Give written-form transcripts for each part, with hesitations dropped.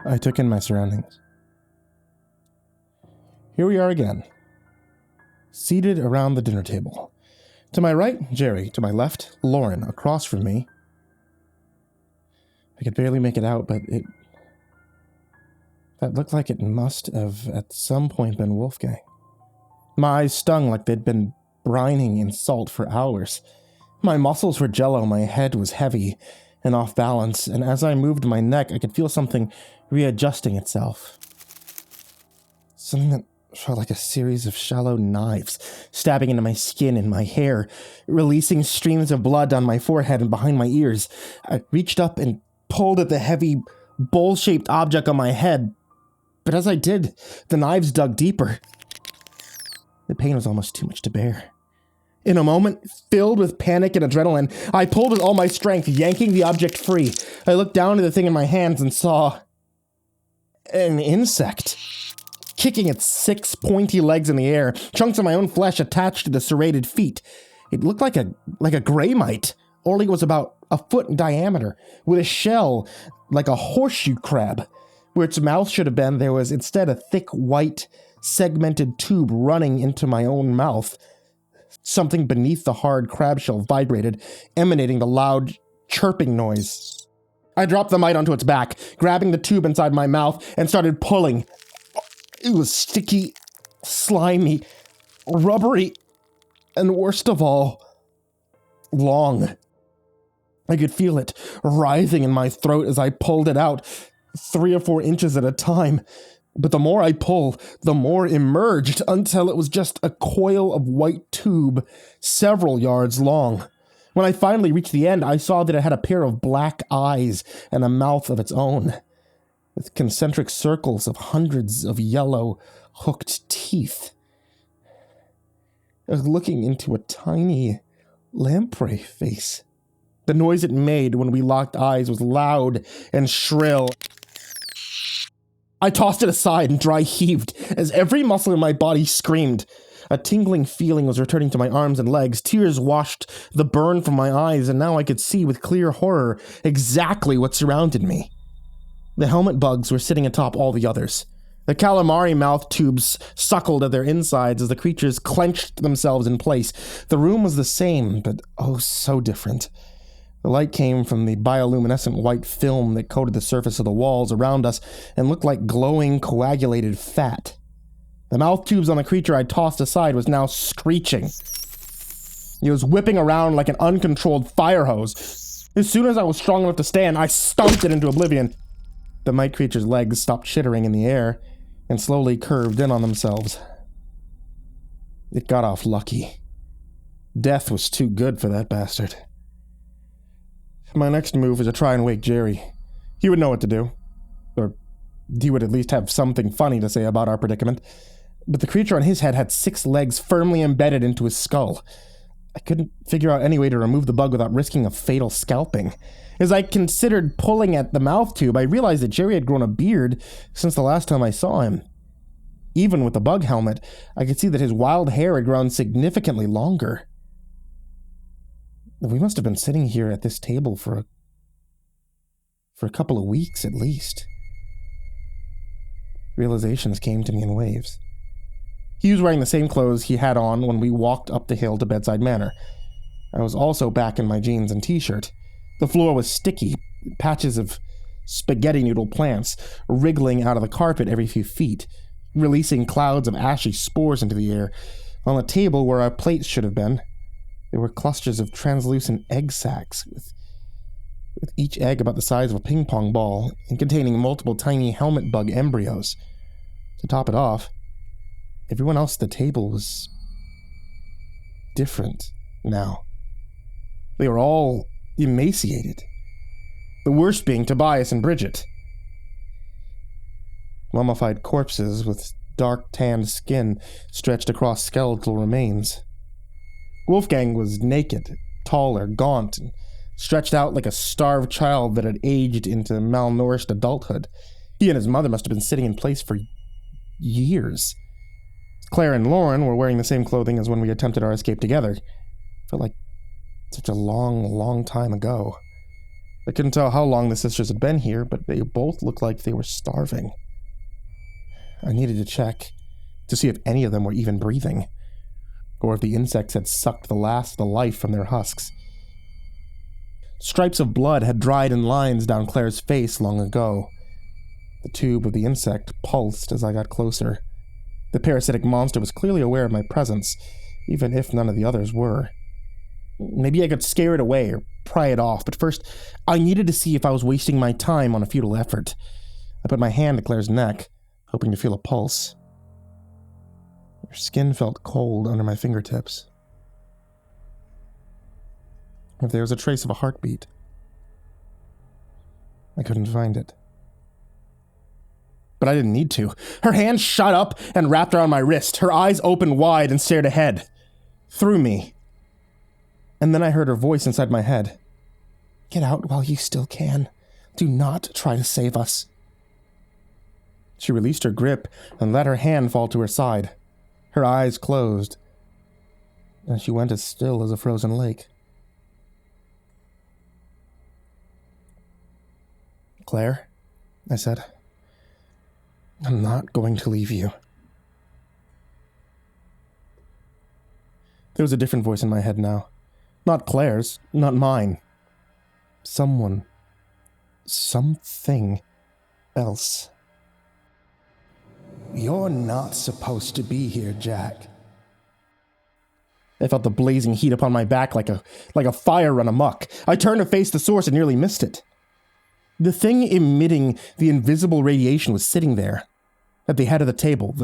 I took in my surroundings. Here we are again, seated around the dinner table. To my right, Jerry. To my left, Lauren. Across from me, I could barely make it out, but that looked like it must have at some point been Wolfgang. My eyes stung like they'd been brining in salt for hours. My muscles were jello, my head was heavy and off balance, and as I moved my neck, I could feel something readjusting itself. Something that felt like a series of shallow knives, stabbing into my skin and my hair, releasing streams of blood down my forehead and behind my ears. I reached up and pulled at the heavy, bowl-shaped object on my head, but as I did, the knives dug deeper. The pain was almost too much to bear. In a moment, filled with panic and adrenaline, I pulled with all my strength, yanking the object free. I looked down at the thing in my hands and saw an insect, kicking its 6 pointy legs in the air, chunks of my own flesh attached to the serrated feet. It looked like a gray mite, only it was about a foot in diameter, with a shell like a horseshoe crab. Where its mouth should have been, there was instead a thick, white, segmented tube running into my own mouth. Something beneath the hard crab shell vibrated, emanating the loud, chirping noise. I dropped the mite onto its back, grabbing the tube inside my mouth, and started pulling. It was sticky, slimy, rubbery, and worst of all, long. I could feel it writhing in my throat as I pulled it out, 3 or 4 inches at a time. But the more I pulled, the more emerged, until it was just a coil of white tube, several yards long. When I finally reached the end, I saw that it had a pair of black eyes and a mouth of its own, with concentric circles of hundreds of yellow, hooked teeth. I was looking into a tiny lamprey face. The noise it made when we locked eyes was loud and shrill. I tossed it aside and dry heaved as every muscle in my body screamed. A tingling feeling was returning to my arms and legs. Tears washed the burn from my eyes, and now I could see with clear horror exactly what surrounded me. The helmet bugs were sitting atop all the others. The calamari mouth tubes suckled at their insides as the creatures clenched themselves in place. The room was the same, but oh so different. The light came from the bioluminescent white film that coated the surface of the walls around us and looked like glowing, coagulated fat. The mouth tubes on the creature I tossed aside was now screeching. It was whipping around like an uncontrolled fire hose. As soon as I was strong enough to stand, I stomped it into oblivion. The mite creature's legs stopped chittering in the air and slowly curved in on themselves. It got off lucky. Death was too good for that bastard. My next move was to try and wake Jerry. He would know what to do. Or he would at least have something funny to say about our predicament. But the creature on his head had 6 legs firmly embedded into his skull. I couldn't figure out any way to remove the bug without risking a fatal scalping. As I considered pulling at the mouth tube, I realized that Jerry had grown a beard since the last time I saw him. Even with the bug helmet, I could see that his wild hair had grown significantly longer. We must have been sitting here at this table for a couple of weeks at least. Realizations came to me in waves. He was wearing the same clothes he had on when we walked up the hill to Bedside Manor. I was also back in my jeans and t-shirt. The floor was sticky, patches of spaghetti noodle plants wriggling out of the carpet every few feet, releasing clouds of ashy spores into the air. On the table where our plates should have been, there were clusters of translucent egg sacs, with each egg about the size of a ping-pong ball and containing multiple tiny helmet bug embryos. To top it off, everyone else at the table was different now. They were all emaciated, the worst being Tobias and Bridget. Mummified corpses with dark tanned skin stretched across skeletal remains. Wolfgang was naked, taller, gaunt, and stretched out like a starved child that had aged into malnourished adulthood. He and his mother must have been sitting in place for years. Claire and Lauren were wearing the same clothing as when we attempted our escape together. Felt like such a long, long time ago. I couldn't tell how long the sisters had been here, but they both looked like they were starving. I needed to check to see if any of them were even breathing, or if the insects had sucked the last of the life from their husks. Stripes of blood had dried in lines down Claire's face long ago. The tube of the insect pulsed as I got closer. The parasitic monster was clearly aware of my presence, even if none of the others were. Maybe I could scare it away or pry it off, but first I needed to see if I was wasting my time on a futile effort. I put my hand to Claire's neck, hoping to feel a pulse. Her skin felt cold under my fingertips. If there was a trace of a heartbeat, I couldn't find it. But I didn't need to. Her hand shot up and wrapped around my wrist. Her eyes opened wide and stared ahead. Through me. And then I heard her voice inside my head. Get out while you still can. Do not try to save us. She released her grip and let her hand fall to her side. Her eyes closed, and she went as still as a frozen lake. Claire, I said, I'm not going to leave you. There was a different voice in my head now. Not Claire's, not mine. Someone. Something else. You're not supposed to be here, Jack. I felt the blazing heat upon my back like a fire run amok. I turned to face the source and nearly missed it. The thing emitting the invisible radiation was sitting there, at the head of the table,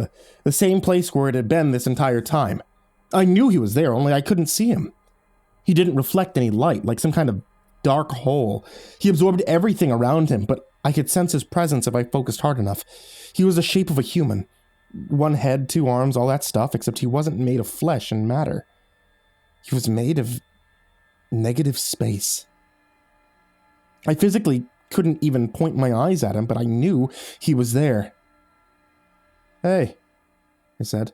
the same place where it had been this entire time. I knew he was there, only I couldn't see him. He didn't reflect any light, like some kind of dark hole. He absorbed everything around him, but I could sense his presence if I focused hard enough. He was the shape of a human. One head, 2 arms, all that stuff, except he wasn't made of flesh and matter. He was made of negative space. I physically couldn't even point my eyes at him, but I knew he was there. Hey, I said.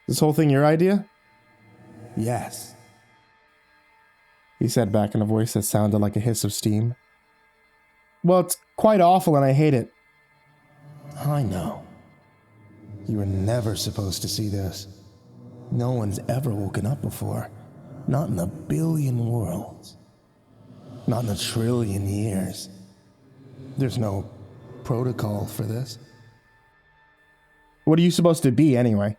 This whole thing your idea? Yes, he said back in a voice that sounded like a hiss of steam. Well, it's quite awful and I hate it. I know. You were never supposed to see this. No one's ever woken up before. Not in a billion worlds. Not in a trillion years. There's no protocol for this. What are you supposed to be, anyway?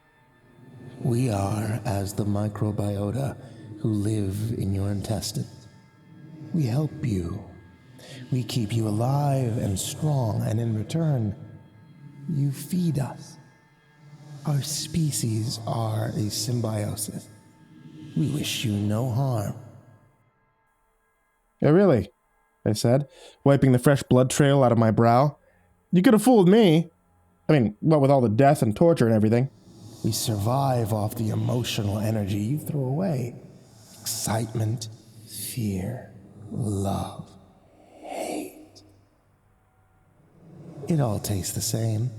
We are as the microbiota who live in your intestines. We help you. We keep you alive and strong, and in return, you feed us. Our species are a symbiosis. We wish you no harm. Yeah, really? I said, wiping the fresh blood trail out of my brow. You could have fooled me. I mean, what with all the death and torture and everything. We survive off the emotional energy you throw away. Excitement, fear, love, hate. It all tastes the same.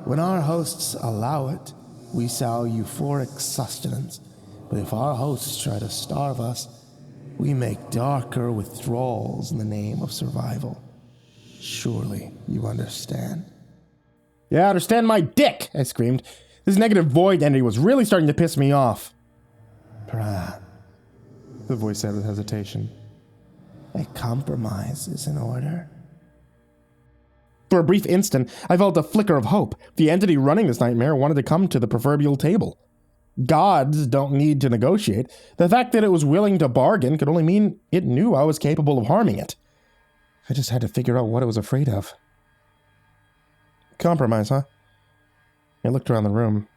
When our hosts allow it, we sow euphoric sustenance. But if our hosts try to starve us, we make darker withdrawals in the name of survival. Surely you understand. Yeah, understand my dick, I screamed. This negative void energy was really starting to piss me off. Perhaps, the voice said with hesitation. A compromise is in order. For a brief instant, I felt a flicker of hope. The entity running this nightmare wanted to come to the proverbial table. Gods don't need to negotiate. The fact that it was willing to bargain could only mean it knew I was capable of harming it. I just had to figure out what it was afraid of. Compromise, huh? I looked around the room.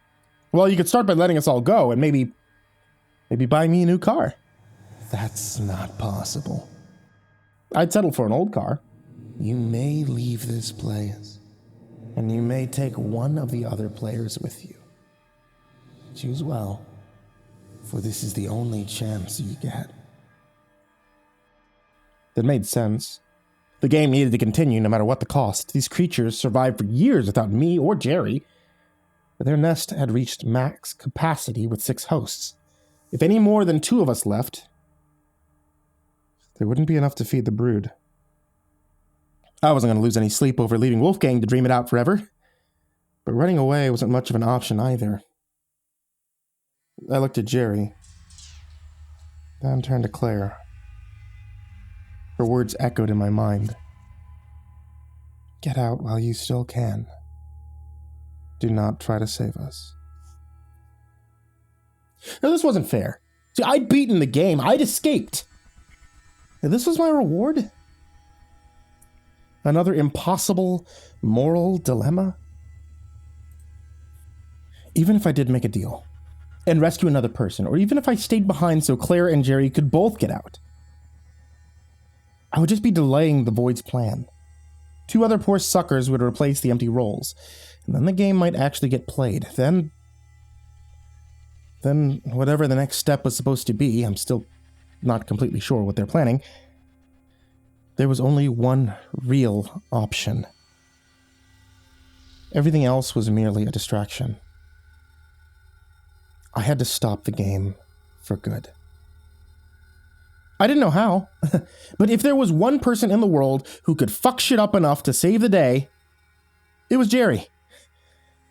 Well, you could start by letting us all go and maybe buy me a new car. That's not possible. I'd settle for an old car. You may leave this place, and you may take one of the other players with you. Choose well, for this is the only chance you get. That made sense. The game needed to continue no matter what the cost. These creatures survived for years without me or Jerry. But their nest had reached max capacity with 6 hosts. If any more than 2 of us left, there wouldn't be enough to feed the brood. I wasn't going to lose any sleep over leaving Wolfgang to dream it out forever, but running away wasn't much of an option either. I looked at Jerry, then turned to Claire. Her words echoed in my mind. Get out while you still can. Do not try to save us. No, this wasn't fair. See, I'd beaten the game. I'd escaped. And this was my reward? Another impossible moral dilemma? Even if I did make a deal and rescue another person, or even if I stayed behind so Claire and Jerry could both get out, I would just be delaying the Void's plan. 2 other poor suckers would replace the empty roles, and then the game might actually get played. Then whatever the next step was supposed to be, I'm still not completely sure what they're planning, there was only one real option. Everything else was merely a distraction. I had to stop the game for good. I didn't know how, but if there was one person in the world who could fuck shit up enough to save the day, it was Jerry.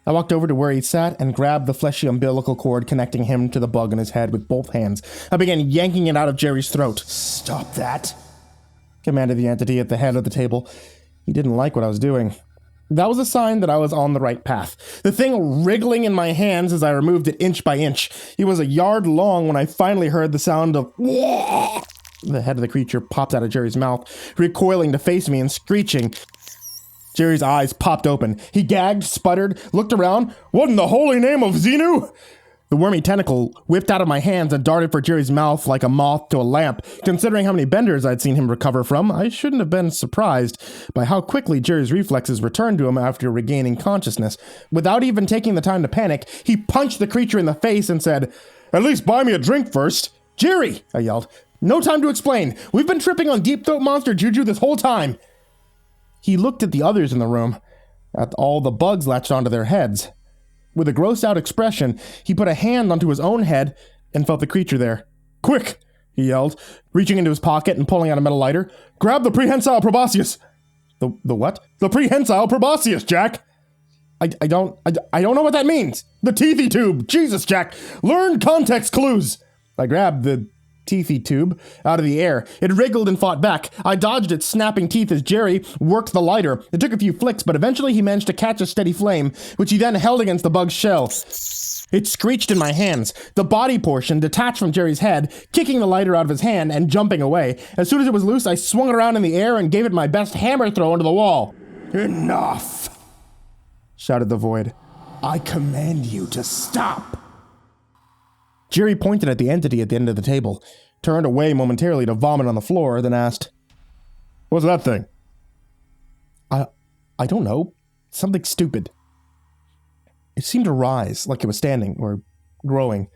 I walked over to where he sat and grabbed the fleshy umbilical cord connecting him to the bug in his head with both hands. I began yanking it out of Jerry's throat. "Stop that," commanded the entity at the head of the table. He didn't like what I was doing. That was a sign that I was on the right path. The thing wriggling in my hands as I removed it inch by inch. It was a yard long when I finally heard the sound of the head of the creature popped out of Jerry's mouth, recoiling to face me and screeching. Jerry's eyes popped open. He gagged, sputtered, looked around. "What in the holy name of Xenu?" The wormy tentacle whipped out of my hands and darted for Jerry's mouth like a moth to a lamp. Considering how many benders I'd seen him recover from, I shouldn't have been surprised by how quickly Jerry's reflexes returned to him after regaining consciousness. Without even taking the time to panic, he punched the creature in the face and said, "At least buy me a drink first." "Jerry!" I yelled. "No time to explain. We've been tripping on deep throat monster juju this whole time." He looked at the others in the room, at all the bugs latched onto their heads. With a grossed out expression, he put a hand onto his own head and felt the creature there. "Quick!" he yelled, reaching into his pocket and pulling out a metal lighter. "Grab the prehensile proboscis!" The what? "The prehensile proboscis, Jack!" I don't know what that means. "The teethy tube! Jesus, Jack! Learn context clues!" I grabbed the teethy tube out of the air. It wriggled and fought back. I dodged its snapping teeth as Jerry worked the lighter. It took a few flicks, but eventually he managed to catch a steady flame, which he then held against the bug's shell. It screeched in my hands. The body portion detached from Jerry's head, kicking the lighter out of his hand and jumping away. As soon as it was loose, I swung it around in the air and gave it my best hammer throw into the wall. "Enough!" shouted the Void. "I command you to stop!" Jerry pointed at the entity at the end of the table, turned away momentarily to vomit on the floor, then asked, "What's that thing?" I don't know. Something stupid. It seemed to rise, like it was standing, or growing.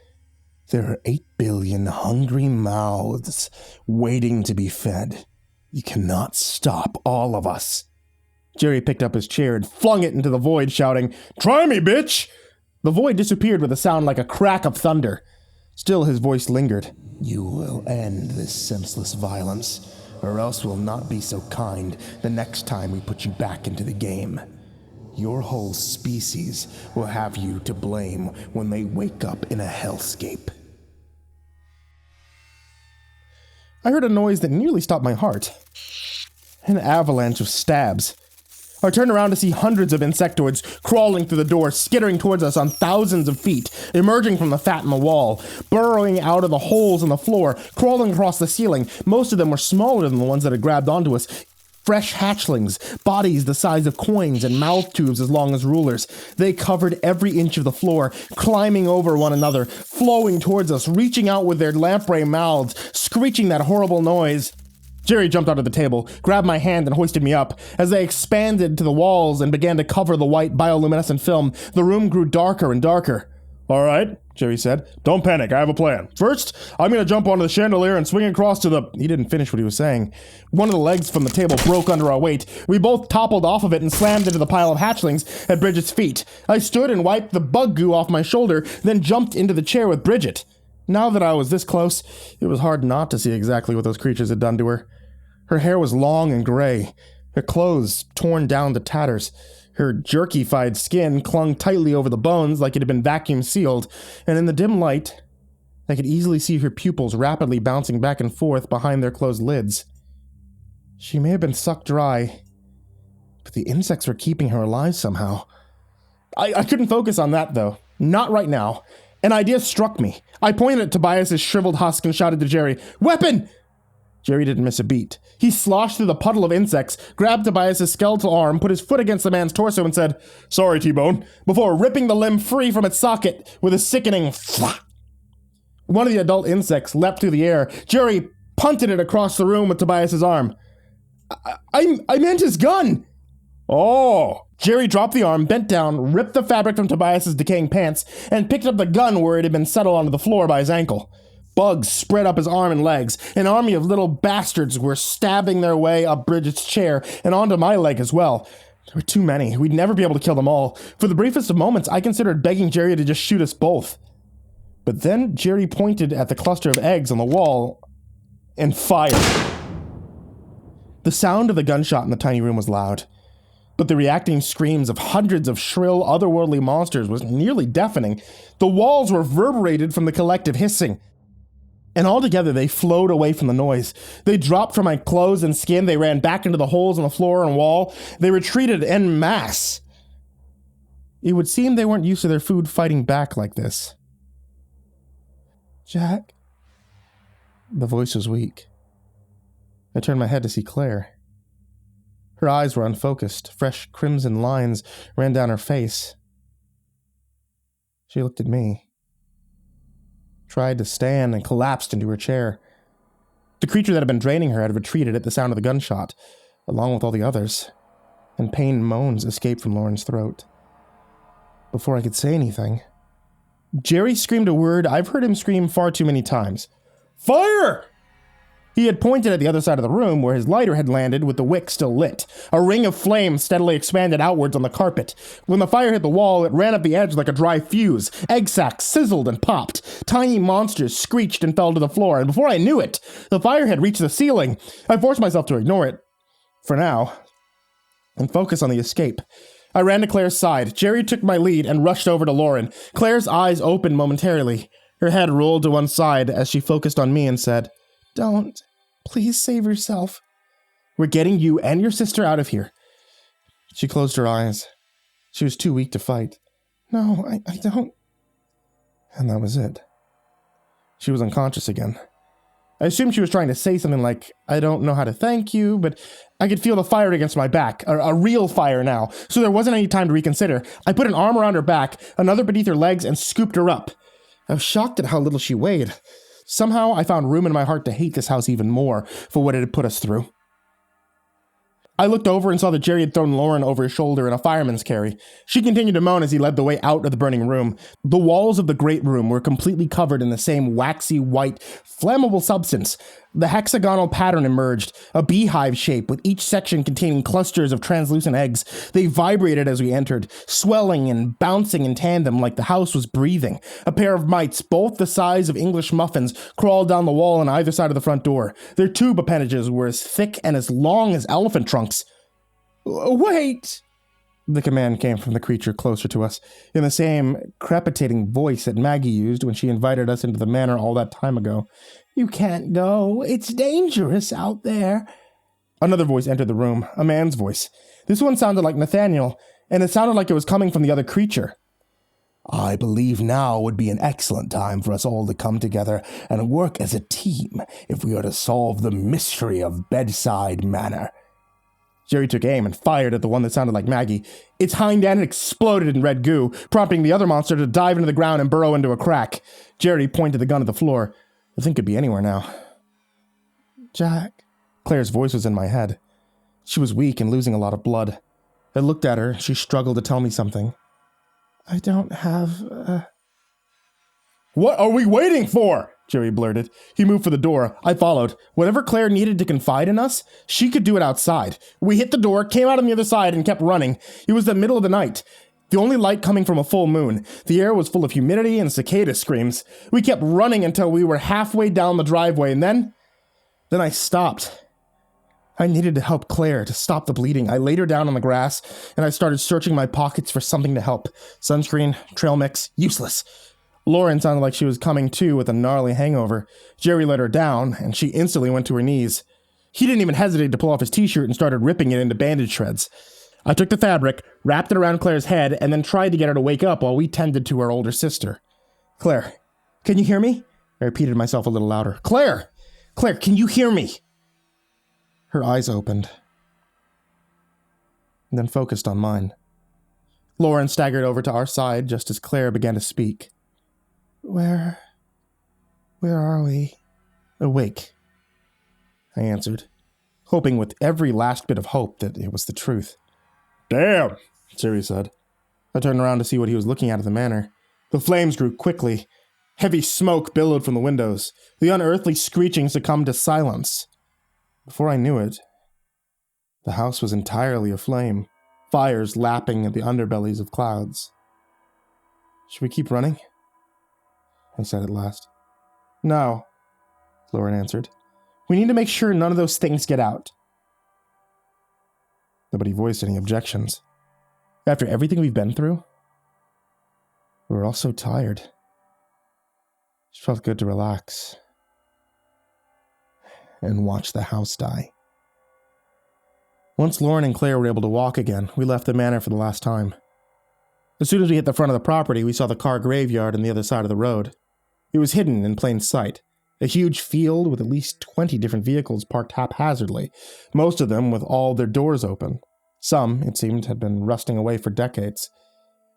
"There are 8 billion hungry mouths waiting to be fed. You cannot stop all of us." Jerry picked up his chair and flung it into the Void, shouting, "Try me, bitch!" The Void disappeared with a sound like a crack of thunder. Still, his voice lingered. "You will end this senseless violence, or else we'll not be so kind the next time we put you back into the game. Your whole species will have you to blame when they wake up in a hellscape." I heard a noise that nearly stopped my heart. An avalanche of stabs. I turned around to see hundreds of insectoids crawling through the door, skittering towards us on thousands of feet, emerging from the fat in the wall, burrowing out of the holes in the floor, crawling across the ceiling. Most of them were smaller than the ones that had grabbed onto us. Fresh hatchlings, bodies the size of coins and mouth tubes as long as rulers. They covered every inch of the floor, climbing over one another, flowing towards us, reaching out with their lamprey mouths, screeching that horrible noise. Jerry jumped out of the table, grabbed my hand, and hoisted me up. As they expanded to the walls and began to cover the white bioluminescent film, the room grew darker and darker. "All right," Jerry said. "Don't panic, I have a plan. First, I'm going to jump onto the chandelier and swing across to the—" He didn't finish what he was saying. One of the legs from the table broke under our weight. We both toppled off of it and slammed into the pile of hatchlings at Bridget's feet. I stood and wiped the bug goo off my shoulder, then jumped into the chair with Bridget. Now that I was this close, it was hard not to see exactly what those creatures had done to her. Her hair was long and gray, her clothes torn down to tatters. Her jerky-fied skin clung tightly over the bones like it had been vacuum sealed, and in the dim light, I could easily see her pupils rapidly bouncing back and forth behind their closed lids. She may have been sucked dry, but the insects were keeping her alive somehow. I couldn't focus on that, though. Not right now. An idea struck me. I pointed at Tobias's shriveled husk and shouted to Jerry, "Weapon!" Jerry didn't miss a beat. He sloshed through the puddle of insects, grabbed Tobias's skeletal arm, put his foot against the man's torso and said, "Sorry, T-Bone," before ripping the limb free from its socket with a sickening flap. One of the adult insects leapt through the air. Jerry punted it across the room with Tobias's arm. I meant his gun! Oh! Jerry dropped the arm, bent down, ripped the fabric from Tobias's decaying pants, and picked up the gun where it had been settled onto the floor by his ankle. Bugs spread up his arm and legs. An army of little bastards were stabbing their way up Bridget's chair and onto my leg as well. There were too many. We'd never be able to kill them all. For the briefest of moments, I considered begging Jerry to just shoot us both. But then Jerry pointed at the cluster of eggs on the wall and fired. The sound of the gunshot in the tiny room was loud, but the reacting screams of hundreds of shrill, otherworldly monsters was nearly deafening. The walls reverberated from the collective hissing, and altogether they flowed away from the noise. They dropped from my clothes and skin, they ran back into the holes in the floor and wall, they retreated en masse. It would seem they weren't used to their food fighting back like this. "Jack?" The voice was weak. I turned my head to see Claire. Her eyes were unfocused. Fresh crimson lines ran down her face. She looked at me, tried to stand, and collapsed into her chair. The creature that had been draining her had retreated at the sound of the gunshot, along with all the others, and pained moans escaped from Lauren's throat. Before I could say anything, Jerry screamed a word I've heard him scream far too many times. "Fire!" He had pointed at the other side of the room where his lighter had landed with the wick still lit. A ring of flame steadily expanded outwards on the carpet. When the fire hit the wall, it ran up the edge like a dry fuse. Egg sacs sizzled and popped. Tiny monsters screeched and fell to the floor, and before I knew it, the fire had reached the ceiling. I forced myself to ignore it, for now, and focus on the escape. I ran to Claire's side. Jerry took my lead and rushed over to Lauren. Claire's eyes opened momentarily. Her head rolled to one side as she focused on me and said, "Don't. Please save yourself. We're getting you and your sister out of here." She closed her eyes. She was too weak to fight. "No, I don't." And that was it. She was unconscious again. I assumed she was trying to say something like, "I don't know how to thank you," but I could feel the fire against my back, a real fire now, so there wasn't any time to reconsider. I put an arm around her back, another beneath her legs, and scooped her up. I was shocked at how little she weighed. Somehow, I found room in my heart to hate this house even more for what it had put us through. I looked over and saw that Jerry had thrown Lauren over his shoulder in a fireman's carry. She continued to moan as he led the way out of the burning room. The walls of the great room were completely covered in the same waxy, white, flammable substance. The hexagonal pattern emerged, a beehive shape with each section containing clusters of translucent eggs. They vibrated as we entered, swelling and bouncing in tandem like the house was breathing. A pair of mites, both the size of English muffins, crawled down the wall on either side of the front door. Their tube appendages were as thick and as long as elephant trunks. "Wait!" The command came from the creature closer to us, in the same crepitating voice that Maggie used when she invited us into the manor all that time ago. "You can't go. It's dangerous out there." Another voice entered the room, a man's voice. This one sounded like Nathaniel, and it sounded like it was coming from the other creature. "I believe now would be an excellent time for us all to come together and work as a team if we are to solve the mystery of Bedside Manor." Jerry took aim and fired at the one that sounded like Maggie. Its hind end exploded in red goo, prompting the other monster to dive into the ground and burrow into a crack. Jerry pointed the gun at the floor. The thing could be anywhere now. "Jack." Claire's voice was in my head. She was weak and losing a lot of blood. I looked at her. She struggled to tell me something. "I don't have, "What are we waiting for?" Jerry blurted. He moved for the door. I followed. Whatever Claire needed to confide in us, she could do it outside. We hit the door, came out on the other side, and kept running. It was the middle of the night. The only light coming from a full moon. The air was full of humidity and cicada screams. We kept running until we were halfway down the driveway, and then I stopped. I needed to help Claire to stop the bleeding. I laid her down on the grass, and I started searching my pockets for something to help. Sunscreen, trail mix, useless. Lauren sounded like she was coming to with a gnarly hangover. Jerry let her down, and she instantly went to her knees. He didn't even hesitate to pull off his t-shirt and started ripping it into bandage shreds. I took the fabric, wrapped it around Claire's head, and then tried to get her to wake up while we tended to her older sister. Claire, can you hear me? I repeated myself a little louder. Claire! Claire, can you hear me? Her eyes opened, and then focused on mine. Lauren staggered over to our side just as Claire began to speak. Where are we? Awake, I answered, hoping with every last bit of hope that it was the truth. Damn, Jerry said. I turned around to see what he was looking at the manor. The flames grew quickly. Heavy smoke billowed from the windows. The unearthly screeching succumbed to silence. Before I knew it, the house was entirely aflame, fires lapping at the underbellies of clouds. Should we keep running? I said at last. No, Lauren answered. We need to make sure none of those things get out. Nobody voiced any objections. After everything we've been through, we were all so tired. It felt good to relax and watch the house die. Once Lauren and Claire were able to walk again, we left the manor for the last time. As soon as we hit the front of the property, we saw the car graveyard on the other side of the road. It was hidden in plain sight. A huge field with at least 20 different vehicles parked haphazardly, most of them with all their doors open. Some, it seemed, had been rusting away for decades.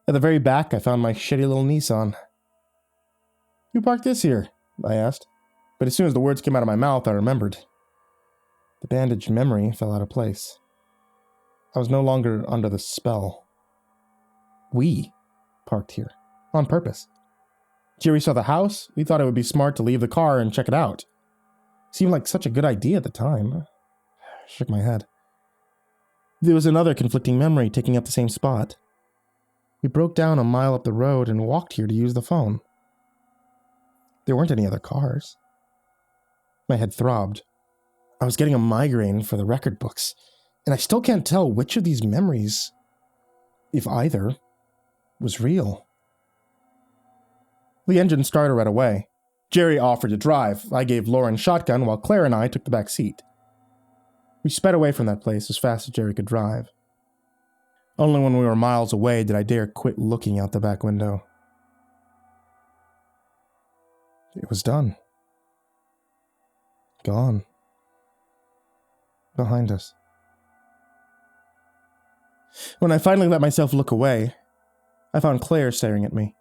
At the very back, I found my shitty little Nissan. Who parked this here? I asked. But as soon as the words came out of my mouth, I remembered. The bandaged memory fell out of place. I was no longer under the spell. We parked here, on purpose. Jerry saw the house. We thought it would be smart to leave the car and check it out. Seemed like such a good idea at the time. I shook my head. There was another conflicting memory taking up the same spot. We broke down a mile up the road and walked here to use the phone. There weren't any other cars. My head throbbed. I was getting a migraine for the record books, and I still can't tell which of these memories, if either, was real. The engine started right away. Jerry offered to drive. I gave Lauren shotgun while Claire and I took the back seat. We sped away from that place as fast as Jerry could drive. Only when we were miles away did I dare quit looking out the back window. It was done. Gone. Behind us. When I finally let myself look away, I found Claire staring at me.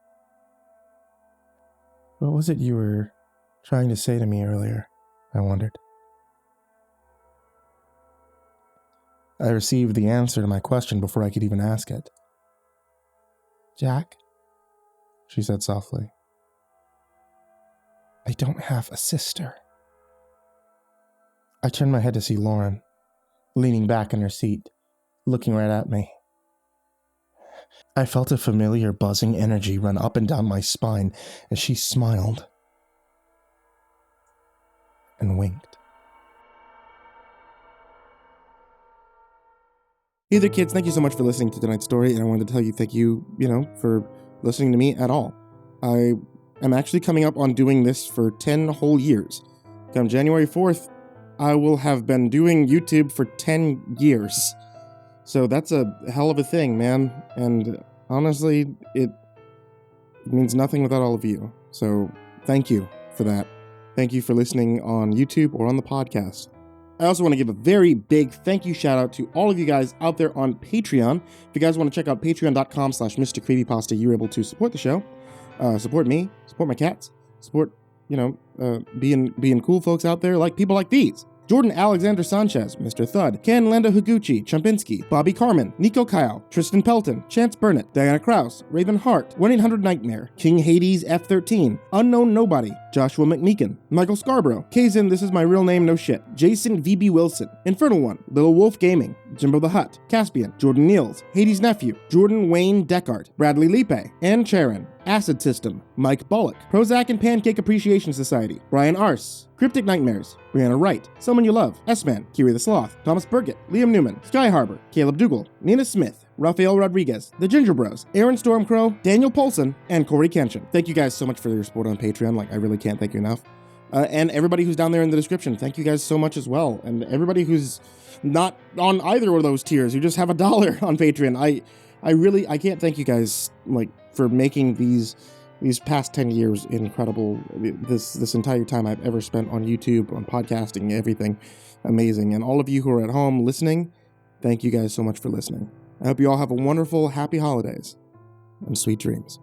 What was it you were trying to say to me earlier? I wondered. I received the answer to my question before I could even ask it. Jack, she said softly. I don't have a sister. I turned my head to see Lauren, leaning back in her seat, looking right at me. I felt a familiar buzzing energy run up and down my spine as she smiled and winked. Hey there, kids. Thank you so much for listening to tonight's story, and I wanted to tell you thank you, for listening to me at all. I am actually coming up on doing this for 10 whole years. Come January 4th, I will have been doing YouTube for 10 years. So that's a hell of a thing, man. And honestly, it means nothing without all of you. So thank you for that. Thank you for listening on YouTube or on the podcast. I also want to give a very big thank you shout out to all of you guys out there on Patreon. If you guys want to check out patreon.com/MrCreepyPasta, you're able to support the show, support me, support my cats, support, being cool folks out there, like people like these. Jordan Alexander Sanchez, Mr. Thud, Ken Lando Higuchi, Chompski, Bobby Carmen, Nico Kaeo, Tristain Pelton, Chance Burnett, Diana Kraus, Raven Hart, 1-800-Nightmare, King Hades F13, Unknown Nobody, Joshua McMeekin, Michael Scarborough, Kazin, this is my real name, no shit, Jason VB Wilson, Infernal One, Little Wolf Gaming, JimboTheHutt, Caspian, Jordan Niels, Hades Nephew, Jordan Wayne Deckard, Bradley Leipe, and Charron, AcidSystem, Mike Bullock, Prozac and Pancake Appreciation Society, Brian Arce, Cryptic Nightmares, Brianna Wright, Someone You Love, S-Man, Kiri the Sloth, Thomas Burgett, Liam Newman, Sky Harbor, Caleb Dougal, Nina Smith, Rafael Rodriguez, The Ginger Bros, Aaron Stormcrow, Daniel Polson, and CoryxKenshin. Thank you guys so much for your support on Patreon. I really can't thank you enough. And everybody who's down there in the description, thank you guys so much as well. And everybody who's not on either of those tiers, who just have $1 on Patreon, I can't thank you guys for making these past 10 years incredible. This entire time I've ever spent on YouTube, on podcasting, everything amazing. And all of you who are at home listening, thank you guys so much for listening. I hope you all have a wonderful, happy holidays and sweet dreams.